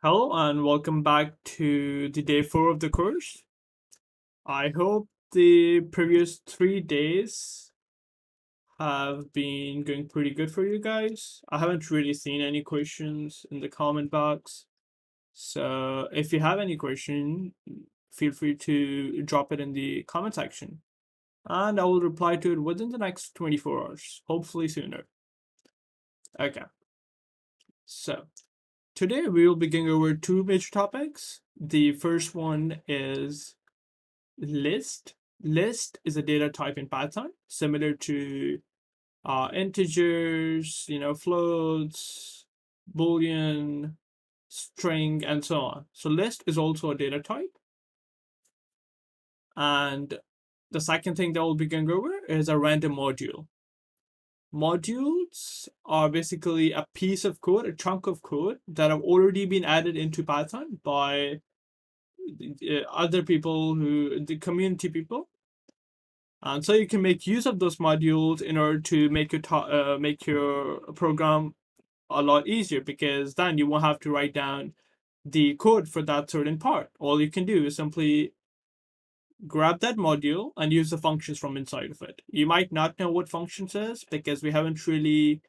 Hello and welcome back to the day 4 of the course. I hope the previous 3 days have been going pretty good for you guys. I haven't really seen any questions in the comment box. So if you have any question, feel free to drop it in the comment section. And I will reply to it within the next 24 hours, hopefully sooner. Okay, so today we will be going over two major topics. The first one is list. List is a data type in Python, similar to integers, floats, boolean, string, and so on. So list is also a data type. And the second thing that we'll be going over is a random module. Modules are basically a piece of code, a chunk of code that have already been added into Python by other people the community people. And so you can make use of those modules in order to make your program a lot easier, because then you won't have to write down the code for that certain part. All you can do is simply grab that module and use the functions from inside of it. You might not know what functions is because we haven't really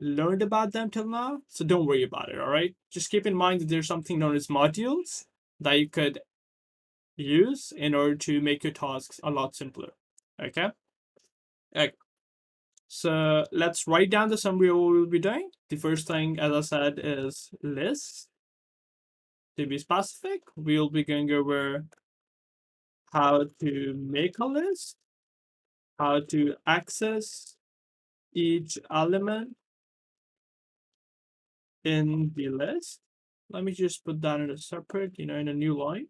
learned about them till now, so don't worry about it, all right? Just keep in mind that there's something known as modules that you could use in order to make your tasks a lot simpler. Okay? Okay. So let's write down the summary of what we'll be doing. The first thing, as I said, is list. To be specific, we'll be going over how to make a list, how to access each element in the list. Let me just put that in a separate, in a new line.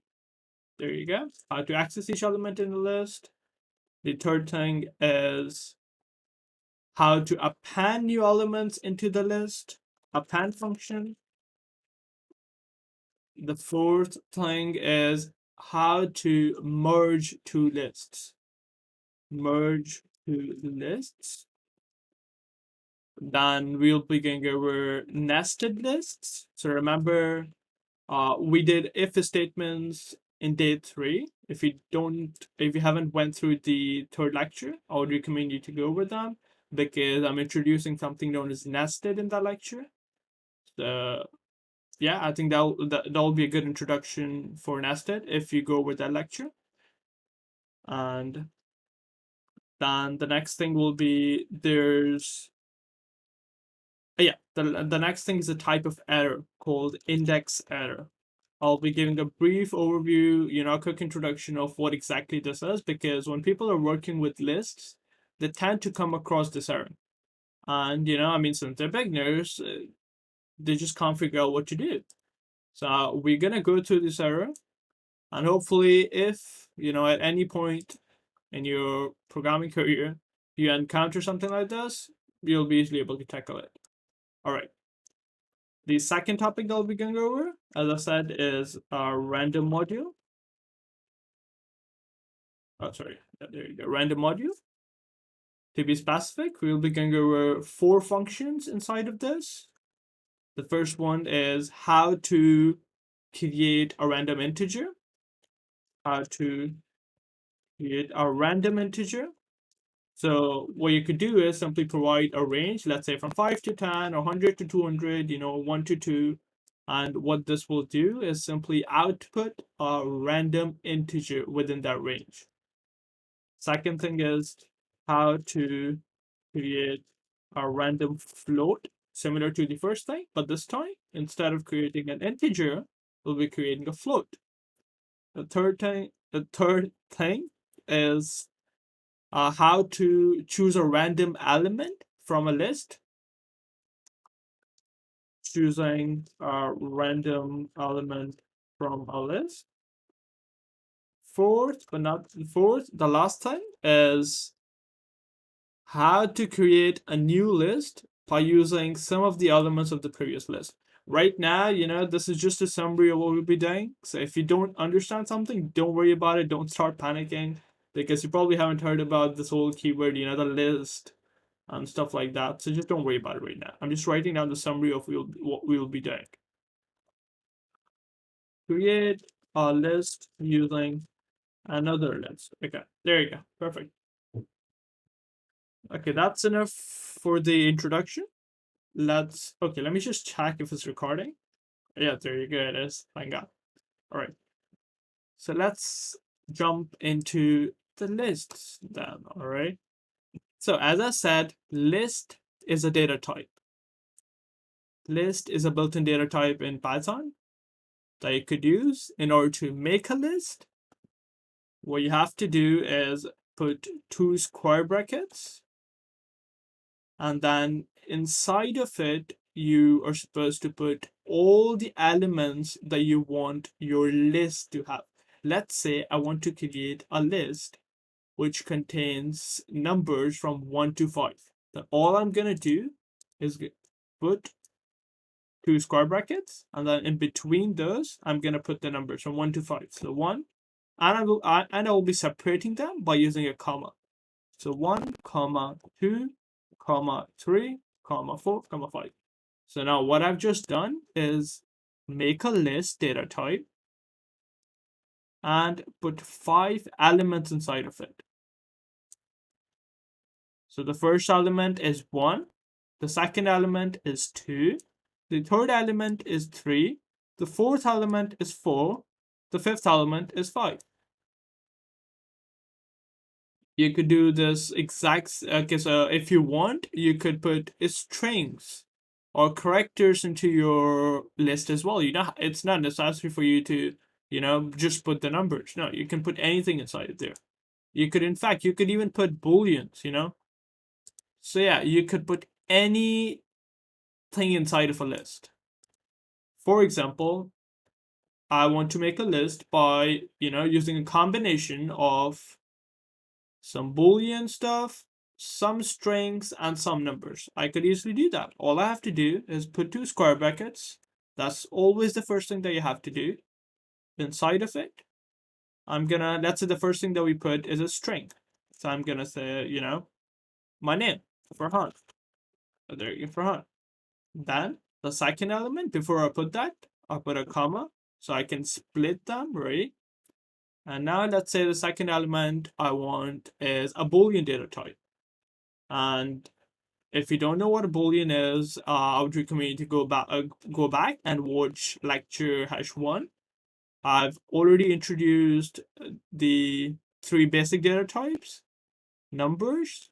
There you go. How to access each element in the list. The third thing is how to append new elements into the list, append function. The fourth thing is how to merge two lists. Merge two lists. Then we'll be going over nested lists. So remember, we did if statements in day 3. If you haven't went through the third lecture, I would recommend you to go over them, because I'm introducing something known as nested in that lecture. So yeah, I think that'll be a good introduction for nested if you go over that lecture. And then the next thing will be the next thing is a type of error called index error. I'll be giving a brief overview, a quick introduction of what exactly this is, because when people are working with lists, they tend to come across this error. And, since they're beginners, they just can't figure out what to do. So we're going to go through this error, and hopefully if, at any point in your programming career, you encounter something like this, you'll be easily able to tackle it. All right. The second topic that I'll be going over, as I said, is a random module. Oh, sorry. There you go. Random module. To be specific, we'll be going over 4 functions inside of this. The first one is how to create a random integer. How to create a random integer. So what you could do is simply provide a range, let's say from 5 to 10 or 100 to 200, 1 to 2. And what this will do is simply output a random integer within that range. Second thing is how to create a random float, similar to the first thing, but this time, instead of creating an integer, we'll be creating a float. The third thing is how to choose a random element from a list. Choosing a random element from a list. The last thing is how to create a new list by using some of the elements of the previous list. Right now, this is just a summary of what we'll be doing. So if you don't understand something, don't worry about it. Don't start panicking, because you probably haven't heard about this whole keyword, the list and stuff like that. So just don't worry about it right now. I'm just writing down the summary of what we'll be doing. create a list using another list. Okay, there you go. Perfect. Okay, that's enough for the introduction. Let me just check if it's recording. Yeah, there you go. It is. Thank God. All right. So let's jump into the lists then. All right. So as I said, list is a data type. List is a built-in data type in Python that you could use in order to make a list. What you have to do is put 2 square brackets, and then inside of it, you are supposed to put all the elements that you want your list to have. Let's say I want to create a list which contains numbers from 1 to 5. Then all I'm going to do is put 2 square brackets, and then in between those, I'm going to put the numbers from 1 to 5. So 1, and I will be separating them by using a comma. So 1, comma 2, comma 3, comma 4, comma 5. So now what I've just done is make a list data type and put 5 elements inside of it. So the first element is 1, the second element is 2, the third element is 3, the fourth element is 4, the fifth element is 5. You could do this exact, okay, so if you want, you could put strings or characters into your list as well. You know, it's not necessary for you to, just put the numbers. No, you can put anything inside of there. You could, in fact, you could even put booleans, So yeah, you could put anything inside of a list. For example, I want to make a list by, using a combination of some Boolean stuff, some strings, and some numbers. I could easily do that. All I have to do is put 2 square brackets. That's always the first thing that you have to do. Inside of it, let's say the first thing that we put is a string. So I'm gonna say, my name, Farhan. So there you go, Farhan. Then the second element, before I put that, I put a comma so I can split them, right? And now let's say the second element I want is a Boolean data type. And if you don't know what a Boolean is, I would recommend you to go back and watch lecture #1. I've already introduced the 3 basic data types: numbers,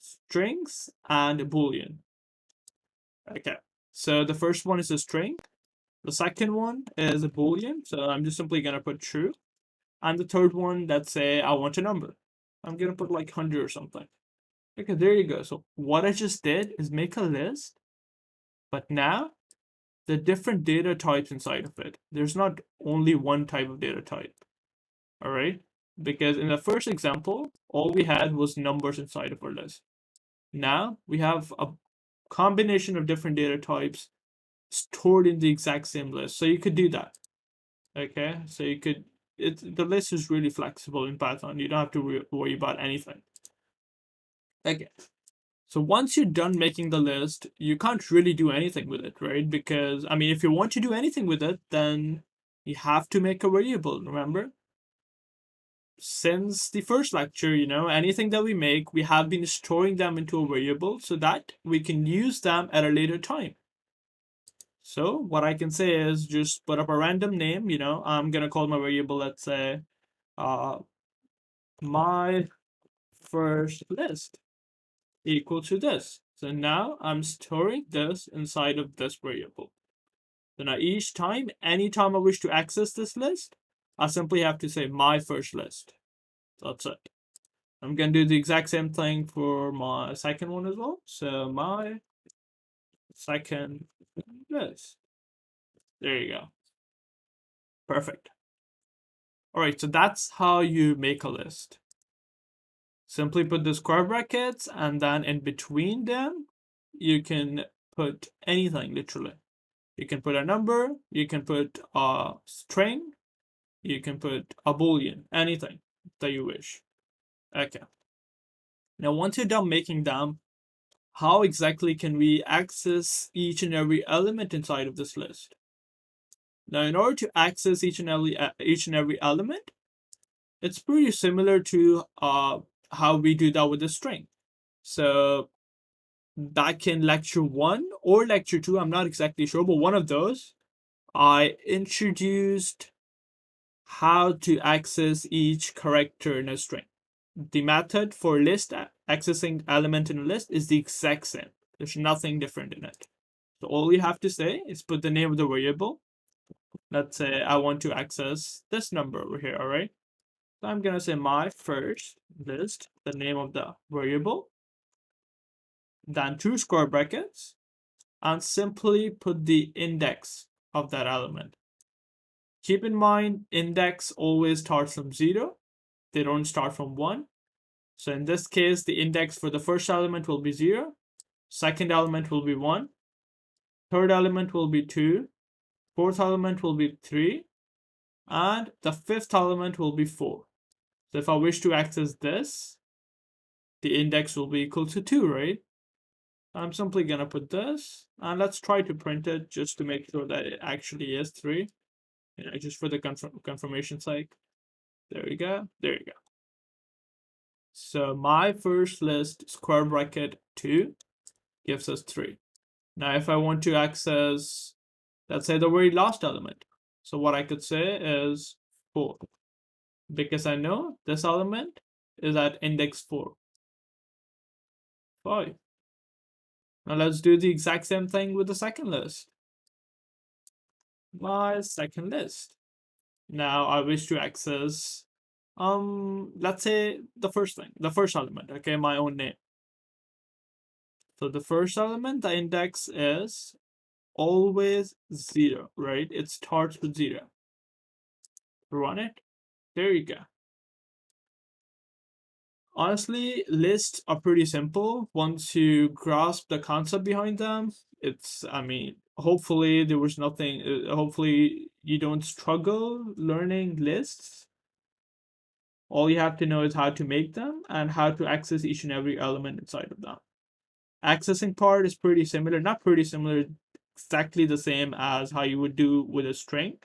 strings, and Boolean. Okay, so the first one is a string. The second one is a Boolean, so I'm just simply gonna put true. And the third one, let's say I want a number. I'm gonna put like 100 or something. Okay, there you go. So what I just did is make a list, but now the different data types inside of it. There's not only one type of data type. All right, because in the first example, all we had was numbers inside of our list. Now we have a combination of different data types stored in the exact same list. So you could do that. Okay, so you could, the list is really flexible in Python. You don't have to worry about anything. Okay, so once you're done making the list, you can't really do anything with it, right? Because, I mean, if you want to do anything with it, then you have to make a variable, remember? Since the first lecture, anything that we make, we have been storing them into a variable so that we can use them at a later time. So what I can say is just put up a random name, I'm gonna call my variable, let's say, my first list equal to this. So now I'm storing this inside of this variable. So now each time, anytime I wish to access this list, I simply have to say my first list. That's it. I'm gonna do the exact same thing for my second one as well. So my second list. There you go. Perfect. All right, so that's how you make a list. Simply put the square brackets, and then in between them, you can put anything, literally. You can put a number, you can put a string, you can put a Boolean, anything that you wish. Okay. Now, once you're done making them, how exactly can we access each and every element inside of this list? Now, in order to access each and every element, it's pretty similar to how we do that with a string. So back in lecture 1 or lecture 2, I'm not exactly sure, but one of those, I introduced how to access each character in a string. The method for list accessing element in a list is the exact same. There's nothing different in it. So all you have to say is put the name of the variable. Let's say I want to access this number over here, all right? So I'm gonna say my first list, the name of the variable, then 2 square brackets, and simply put the index of that element. Keep in mind, index always starts from 0. They don't start from 1. So in this case, the index for the first element will be 0. Second element will be 1. Third element will be 2. Fourth element will be 3. And the fifth element will be 4. So if I wish to access this, the index will be equal to 2, right? I'm simply gonna put this, and let's try to print it just to make sure that it actually is 3. Just for the confirmation sake. There we go. There you go. So my first list, square bracket 2, gives us 3. Now if I want to access, let's say, the very last element, so what I could say is 4, because I know this element is at index 4. 5. Now let's do the exact same thing with the second list. My second list. Now I wish to access, let's say the first element, okay, my own name. So the first element, the index is always 0, right? It starts with 0. Run it. There you go. Honestly, lists are pretty simple once you grasp the concept behind them. Hopefully there was nothing, hopefully you don't struggle learning lists. All you have to know is how to make them and how to access each and every element inside of them. Accessing part is pretty similar, not pretty similar, exactly the same as how you would do with a string.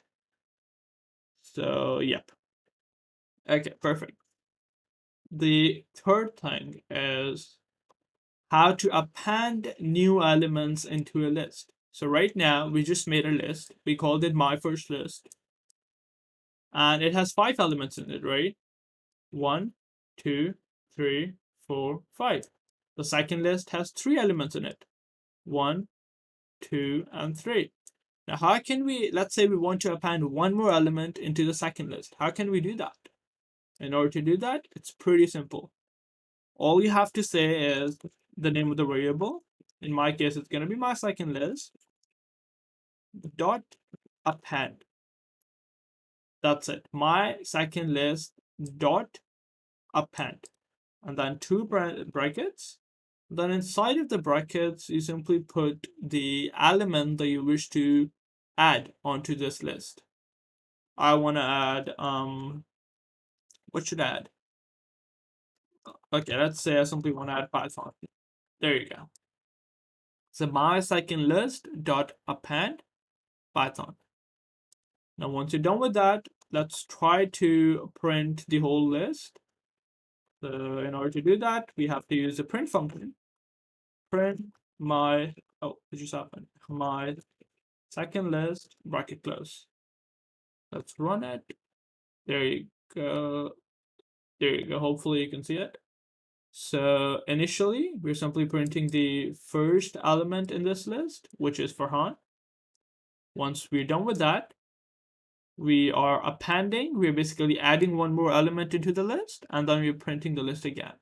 So, yep. Okay, perfect. The third thing is how to append new elements into a list. So right now, we just made a list. We called it my first list. And it has 5 elements in it, right? 1, 2, 3, 4, 5. The second list has 3 elements in it. 1, 2, and 3. Now, how can we, let's say we want to append one more element into the second list. How can we do that? In order to do that, it's pretty simple. All you have to say is the name of the variable. In my case, it's going to be my second list dot append. That's it. My second list dot append. And then 2 brackets. Then inside of the brackets, you simply put the element that you wish to add onto this list. I want to add, what should I add? Okay, let's say I simply want to add Python. There you go. So my second list dot append Python. Now once you're done with that, let's try to print the whole list. So in order to do that, we have to use the print function. Print my, oh, it just happened. My second list, bracket close. Let's run it. There you go. There you go. Hopefully you can see it. So initially, we're simply printing the first element in this list, which is Farhan. Once we're done with that, we are appending. We're basically adding one more element into the list, and then we're printing the list again.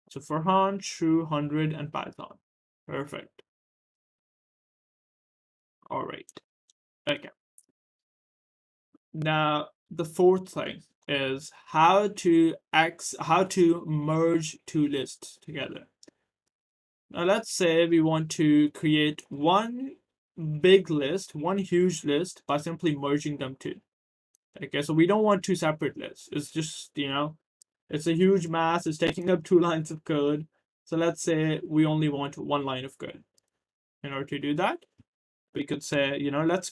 So Farhan, True, 100, and Python. Perfect. All right. Okay. Now the fourth thing is how to merge 2 lists together. Now let's say we want to create one big list, one huge list, by simply merging them 2. Okay, so we don't want 2 separate lists. It's just, it's a huge mass. It's taking up 2 lines of code. So let's say we only want 1 line of code. In order to do that, we could say, let's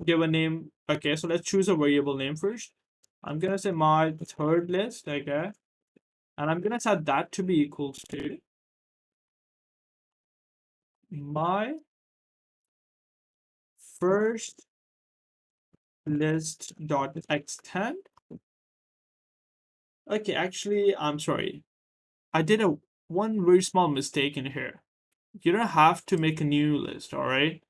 give a name. Okay, so let's choose a variable name first. I'm gonna say my third list, okay, and I'm gonna set that to be equals to my first list dot extend. Okay, actually, I'm sorry. I did one very small mistake in here. You don't have to make a new list, all right?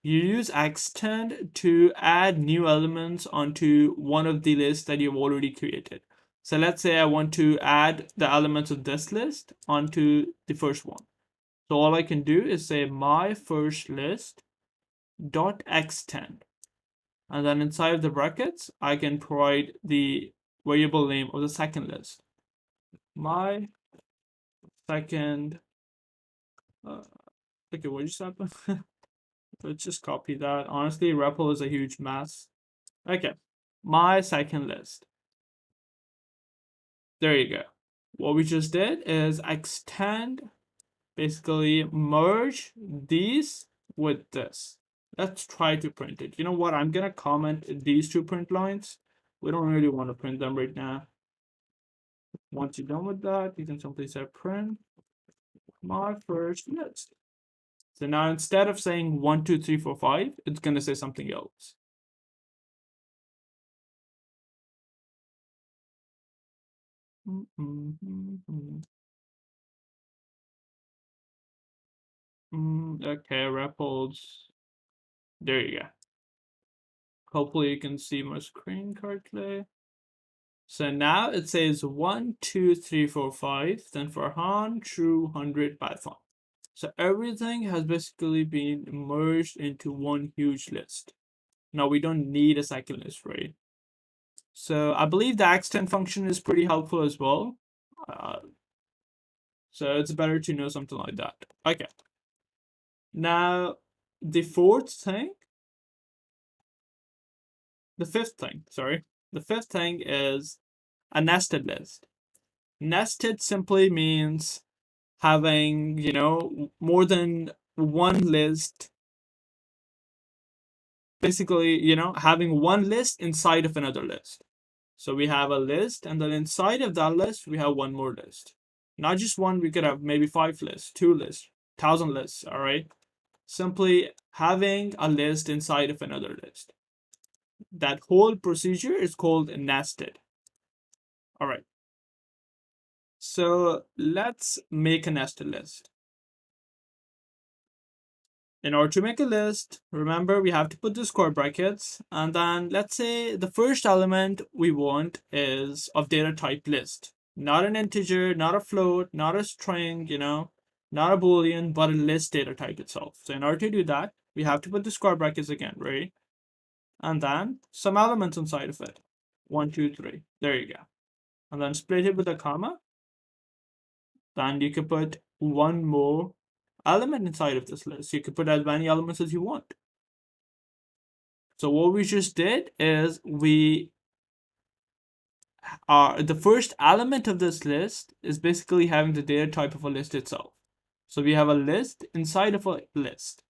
You use extend to add new elements onto one of the lists that you've already created. So let's say I want to add the elements of this list onto the first one. So all I can do is say my first list dot extend. And then inside of the brackets, I can provide the variable name of the second list. My second, okay, what just happened? Let's just copy that. Honestly, REPL is a huge mess. Okay, my second list. There you go. What we just did is extend, basically merge these with this. Let's try to print it. You know what? I'm gonna comment these two print lines. We don't really want to print them right now. Once you're done with that, you can simply say print my first list. So now instead of saying 1, 2, 3, 4, 5, it's gonna say something else. Okay, REPLs. There you go. Hopefully you can see my screen correctly. So now it says 1, 2, 3, 4, 5. Then Farhan, true, 100, Python. So everything has basically been merged into one huge list. Now we don't need a second list, right? So I believe the extend function is pretty helpful as well. So it's better to know something like that. Okay. Now the fifth thing is a nested list. Nested simply means having, more than one list. Basically, having one list inside of another list. So we have a list, and then inside of that list, we have one more list. Not just one, we could have maybe 5 lists, 2 lists, 1,000 lists, all right? Simply having a list inside of another list. That whole procedure is called nested. All right. So let's make a nested list. In order to make a list, remember we have to put the square brackets, and then let's say the first element we want is of data type list. Not an integer, not a float, not a string, not a boolean, but a list data type itself. So in order to do that, we have to put the square brackets again, right? And then some elements inside of it. 1, 2, 3. There you go. And then split it with a comma. Then you could put one more element inside of this list. You could put as many elements as you want. So what we just did is the first element of this list is basically having the data type of a list itself. So we have a list inside of a list.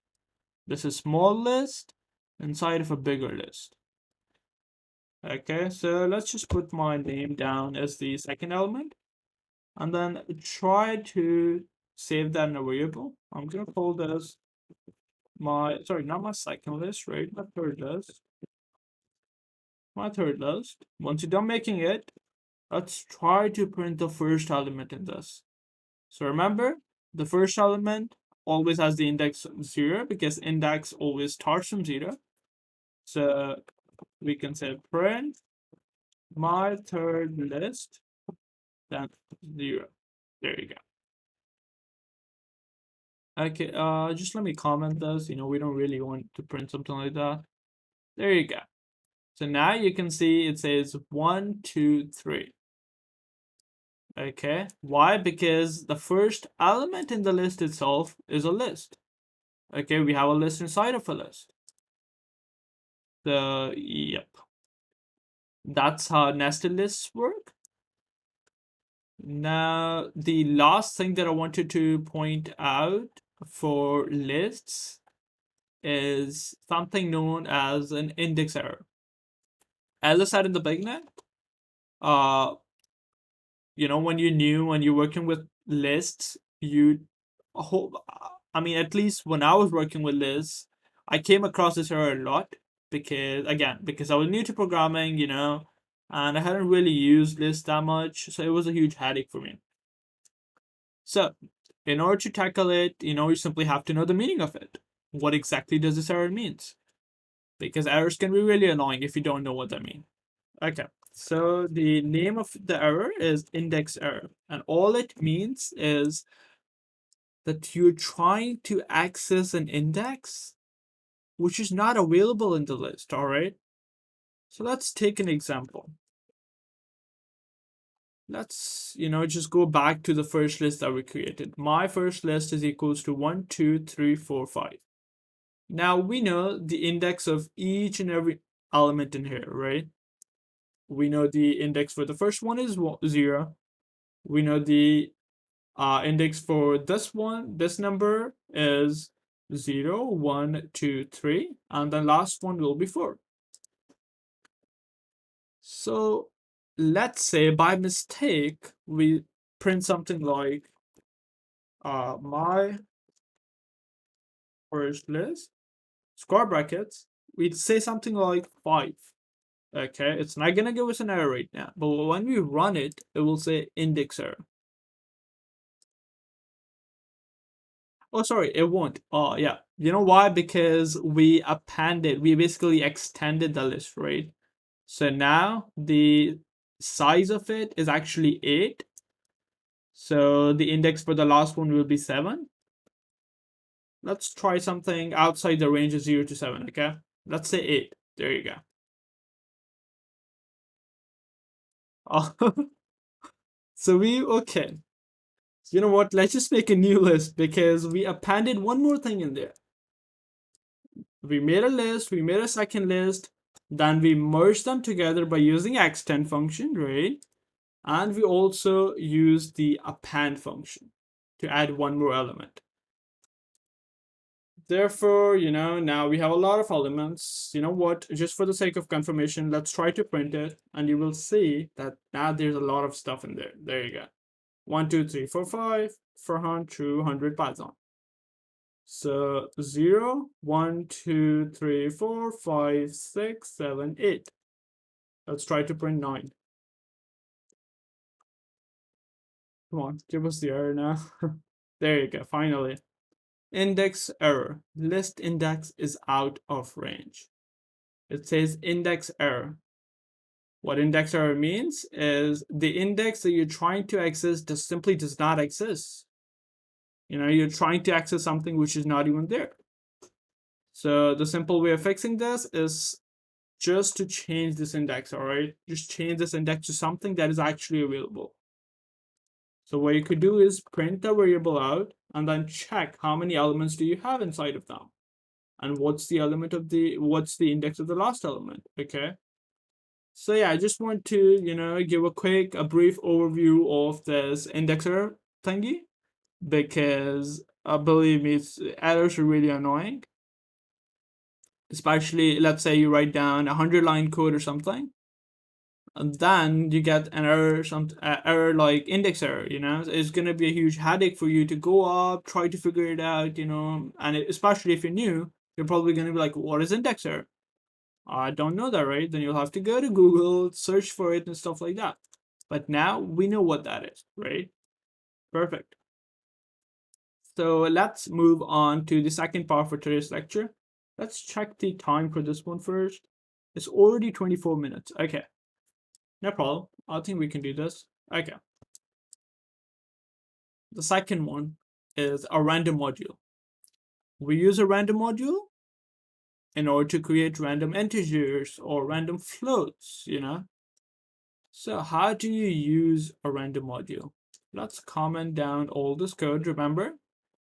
This is small list inside of a bigger list. Okay, so let's just put my name down as the second element, and then try to save that in a variable. I'm gonna call this not my second list, right? My third list. Once you're done making it, let's try to print the first element in this. So remember, the first element always has the index 0 because index always starts from 0. So we can say print my third list, then 0. There you go. Okay, just let me comment this. We don't really want to print something like that. There you go. So now you can see it says 1, 2, 3. Okay, why? Because the first element in the list itself is a list. Okay, we have a list inside of a list. So, yep. That's how nested lists work. Now, the last thing that I wanted to point out for lists is something known as an index error. As I said in the beginning, uh, when you're new, when you're working with lists, you hope, I mean, at least when I was working with lists, I came across this error a lot because I was new to programming, and I hadn't really used lists that much, so it was a huge headache for me. So, in order to tackle it, you simply have to know the meaning of it. What exactly does this error means? Because errors can be really annoying if you don't know what they mean. Okay, so the name of the error is index error, and all it means is that you're trying to access an index which is not available in the list, all right? So let's take an example. Let's, just go back to the first list that we created. My first list is equals to 1, 2, 3, 4, 5. Now we know the index of each and every element in here, right? We know the index for the first one is 0. We know the index for this number is 0, 1, 2, 3, and the last one will be 4. So let's say by mistake we print something like my first list, square brackets, we'd say something like 5. Okay, it's not gonna give us an error right now, but when we run it, it will say index error. Oh, sorry, it won't. Oh, yeah. You know why? Because we appended, we basically extended the list, right? So now the size of it is actually 8. So the index for the last one will be 7. Let's try something outside the range of 0 to 7, okay? Let's say 8. There you go. Oh, okay. You know what? Let's just make a new list because we appended one more thing in there. We made a list, we made a second list, then we merged them together by using extend function, right? And we also used the append function to add one more element. Therefore, now we have a lot of elements. You know what? Just for the sake of confirmation, let's try to print it, and you will see that now there's a lot of stuff in there. There you go. 1, 2, 3, 4, 5, 400, 200 Python. So 0, 1, 2, 3, 4, 5, 6, 7, 8. Let's try to print 9. Come on, give us the error now. There you go, finally. Index error. List index is out of range. It says index error. What index error means is the index that you're trying to access simply does not exist. You're trying to access something which is not even there. So the simple way of fixing this is just to change this index, all right? Just change this index to something that is actually available. So what you could do is print the variable out and then check how many elements do you have inside of them. And what's the index of the last element, okay? So yeah, I just want to, give a brief overview of this indexer thingy because believe me, errors are really annoying. Especially, let's say you write down 100-line code or something, and then you get an error, error like index error. It's gonna be a huge headache for you to go up, try to figure it out. And especially if you're new, you're probably gonna be like, "What is index error? I don't know that, right?" Then you'll have to go to Google, search for it, and stuff like that. But now we know what that is, right? Perfect. So let's move on to the second part for today's lecture. Let's check the time for this one first. It's already 24 minutes. Okay, no problem. I think we can do this. Okay. The second one is a random module. We use a random module in order to create random integers or random floats, So how do you use a random module? Let's comment down all this code. Remember,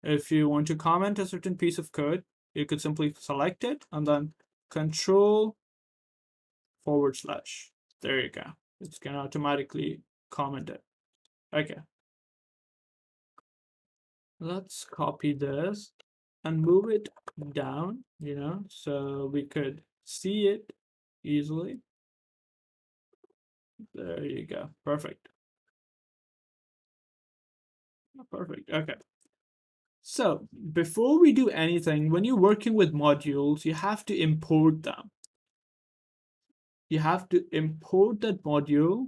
if you want to comment a certain piece of code, you could simply select it and then control / There you go. It's gonna automatically comment it. Okay. Let's copy this and move it down, so we could see it easily. There you go. Perfect. Perfect. Okay. So before we do anything, when you're working with modules, you have to import them. You have to import that module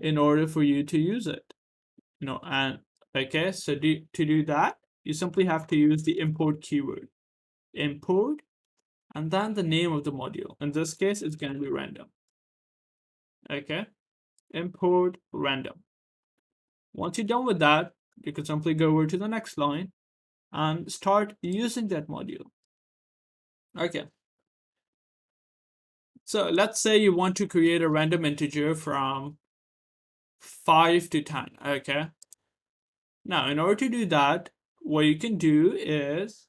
in order for you to use it. And okay, so to do that, you simply have to use the import keyword. Import, and then the name of the module. In this case, it's going to be random. Okay, import random. Once you're done with that, you can simply go over to the next line and start using that module. Okay. So let's say you want to create a random integer from 5 to 10. Okay. Now, in order to do that, what you can do is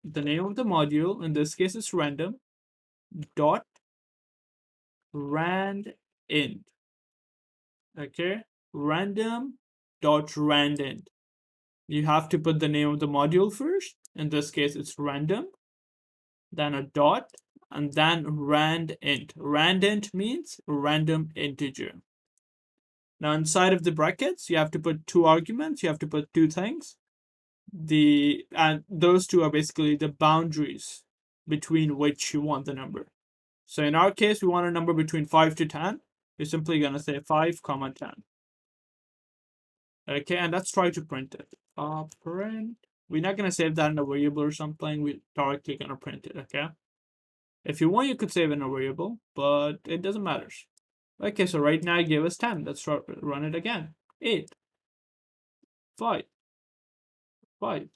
the name of the module, in this case is random, dot rand int. Okay, random dot randint. You have to put the name of the module first. In this case, it's random, then a dot, and then randint. Randint means random integer. Now, inside of the brackets, you have to put 2 arguments. You have to put 2 things. And those 2 are basically the boundaries between which you want the number. So in our case, we want a number between 5 to 10. You're simply going to say 5, 10. Okay, and let's try to print it. Print. We're not going to save that in a variable or something. We're directly going to print it, okay? If you want, you could save in a variable, but it doesn't matter. Okay, so right now it gave us 10. Let's run it again. 8, 5, 5,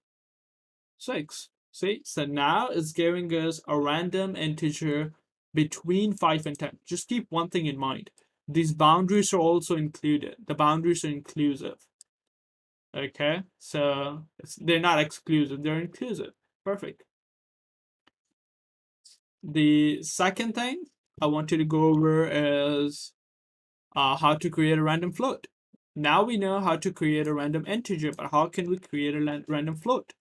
6. See, so now it's giving us a random integer between 5 and 10. Just keep one thing in mind. These boundaries are also included. The boundaries are inclusive. Okay, so they're not exclusive, they're inclusive. Perfect. The second thing I want you to go over is how to create a random float. Now we know how to create a random integer, but how can we create a random float?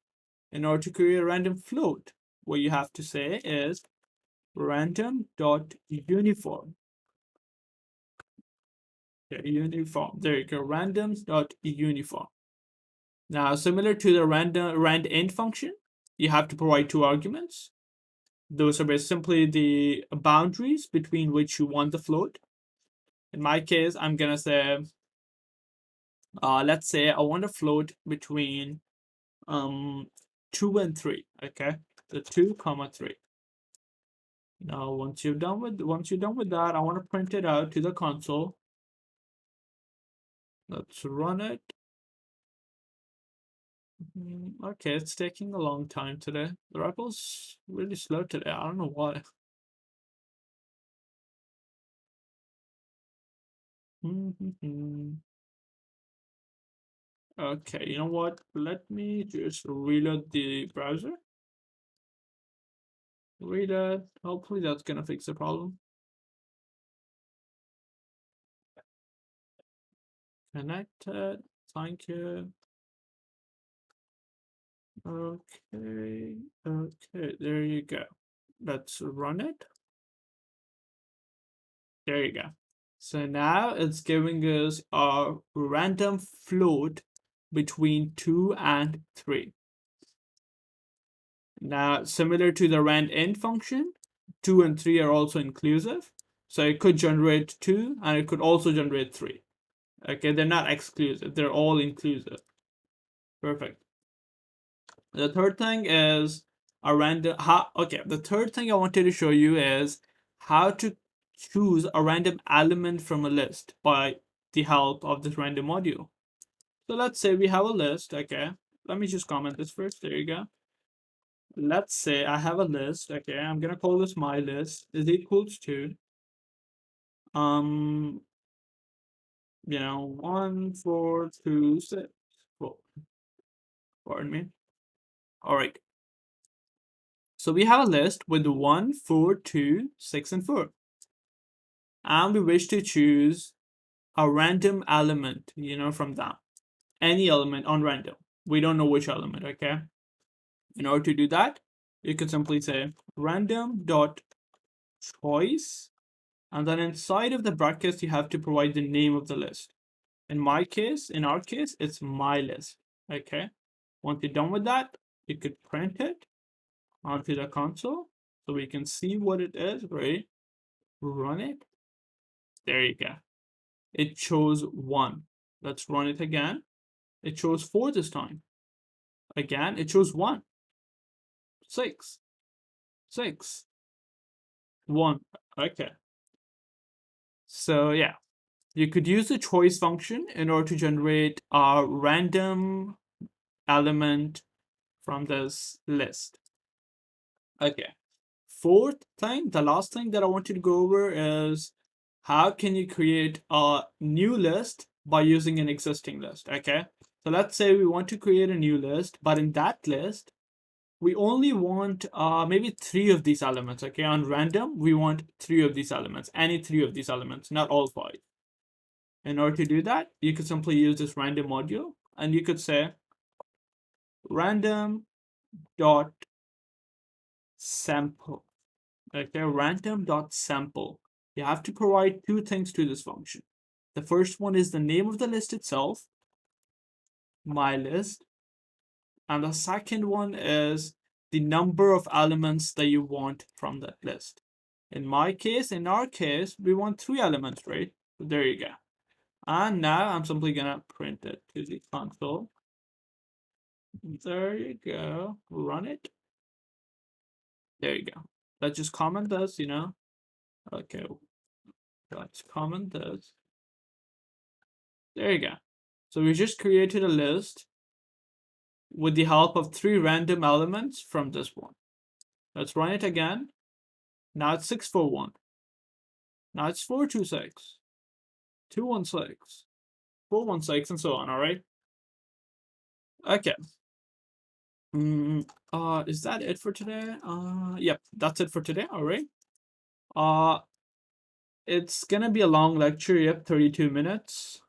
In order to create a random float, what you have to say is random.uniform. Okay, uniform. There you go, random.uniform. Now, similar to the randint function, you have to provide 2 arguments. Those are simply the boundaries between which you want the float. In my case, I'm gonna say, let's say I want a float between 2 and 3. Okay, the 2, 3. Now, once you're done with that, I want to print it out to the console. Let's run it. Okay, it's taking a long time today. The Rebel's really slow today. I don't know why. Okay, you know what? Let me just reload the browser. Reload. Hopefully that's gonna fix the problem. Connected. Thank you. Okay. Okay, there you go. Let's run it. There you go. So now it's giving us a random float between 2 and 3. Now, similar to the randint function, 2 and 3 are also inclusive. So it could generate 2 and it could also generate 3. Okay, they're not exclusive, they're all inclusive. Perfect. The third thing is a random the third thing I wanted to show you is how to choose a random element from a list by the help of this random module. So let's say we have a list. Okay, let me just comment this first. There you go. Let's say I have a list. Okay, I'm gonna call this my list is equals to 1, 4, 2, 6. Well, pardon me. All right. So we have a list with 1, 4, 2, 6, and 4. And we wish to choose a random element, from that. Any element on random. We don't know which element, okay? In order to do that, you could simply say random.choice, and then inside of the brackets, you have to provide the name of the list. In our case, it's my list. Okay. Once you're done with that, you could print it onto the console so we can see what it is, right? Run it. There you go. It chose 1. Let's run it again. It chose 4 this time. Again, it chose 1. 6. 6. 1. Okay. So yeah, you could use the choice function in order to generate a random element from this list. Okay. Fourth thing, the last thing that I wanted to go over is how can you create a new list by using an existing list. Okay. So let's say we want to create a new list, but in that list, we only want maybe 3 of these elements. Okay. On random, we want 3 of these elements, any 3 of these elements, not all 5. In order to do that, you could simply use this random module, and you could say random dot sample. Okay, random dot sample. You have to provide 2 things to this function. The first one is the name of the list itself, my list, and the second one is the number of elements that you want from that list. In our case, we want 3 elements, right? So there you go. And now I'm simply gonna print it to the console. There you go. Run it. There you go. Let's just comment this, Okay, let's comment this. There you go. So we just created a list with the help of 3 random elements from this one. Let's run it again. Now it's 641. Now it's 426, 216, 416, and so on, alright? Okay. Is that it for today? Yep, that's it for today, alright? It's gonna be a long lecture, yep, 32 minutes.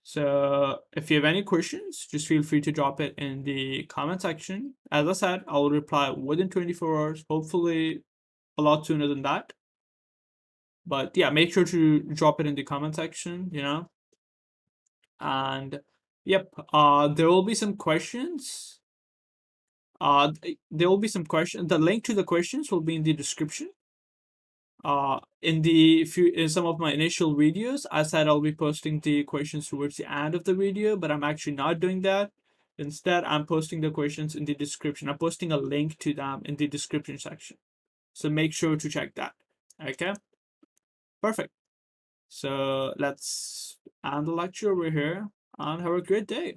So if you have any questions, just feel free to drop it in the comment section. As I said, I'll reply within 24 hours, hopefully a lot sooner than that. But yeah, make sure to drop it in the comment section, And yep, there will be some questions. There will be some questions. The link to the questions will be in the description. In some of my initial videos, I said I'll be posting the questions towards the end of the video, but I'm actually not doing that. Instead, I'm posting the questions in the description. I'm posting a link to them in the description section. So make sure to check that. Okay? Perfect. So let's end the lecture over here and have a great day.